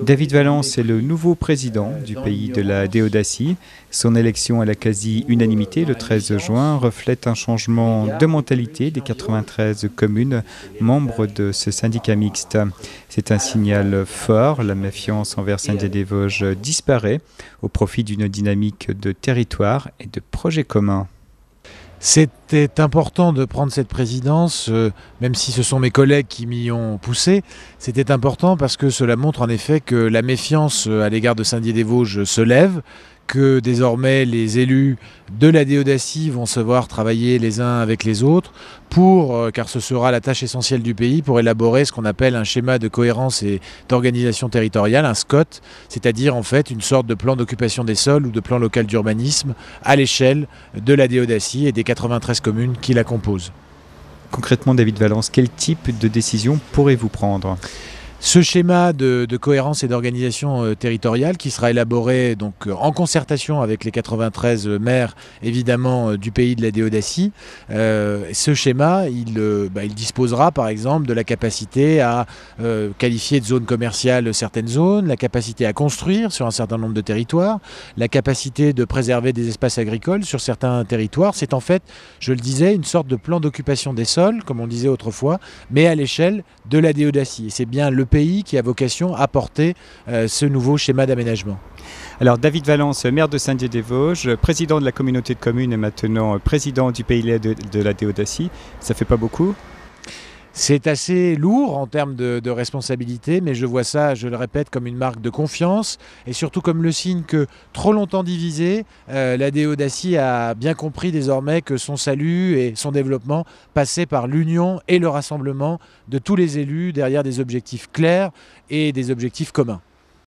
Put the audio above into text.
David Valence est le nouveau président du pays de la Déodacie. Son élection à la quasi-unanimité le 13 juin reflète un changement de mentalité des 93 communes membres de ce syndicat mixte. C'est un signal fort, la méfiance envers Saint-Dié-des-Vosges disparaît au profit d'une dynamique de territoire et de projets communs. C'était important de prendre cette présidence, même si ce sont mes collègues qui m'y ont poussé. C'était important parce que cela montre en effet que la méfiance à l'égard de Saint-Dié-des-Vosges se lève, que désormais les élus de la Déodacie vont se voir travailler les uns avec les autres car ce sera la tâche essentielle du pays, pour élaborer ce qu'on appelle un schéma de cohérence et d'organisation territoriale, un SCOT, c'est-à-dire en fait une sorte de plan d'occupation des sols ou de plan local d'urbanisme à l'échelle de la Déodacie et des 93 communes qui la composent. Concrètement, David Valence, quel type de décision pourrez-vous prendre ? Ce schéma de cohérence et d'organisation territoriale qui sera élaboré donc en concertation avec les 93 maires évidemment du pays de la Déodacie, ce schéma il disposera par exemple de la capacité à qualifier de zone commerciale certaines zones, la capacité à construire sur un certain nombre de territoires, la capacité de préserver des espaces agricoles sur certains territoires. C'est en fait, je le disais, une sorte de plan d'occupation des sols, comme on disait autrefois, mais à l'échelle de la Déodacie. Et c'est bien le pays qui a vocation à porter ce nouveau schéma d'aménagement. Alors David Valence, maire de Saint-Dié-des-Vosges, président de la communauté de communes et maintenant président du pays de la Déodacie, ça fait pas beaucoup ? C'est assez lourd en termes de responsabilité, mais je vois ça, je le répète, comme une marque de confiance et surtout comme le signe que, trop longtemps divisée, la Déodacie a bien compris désormais que son salut et son développement passaient par l'union et le rassemblement de tous les élus derrière des objectifs clairs et des objectifs communs.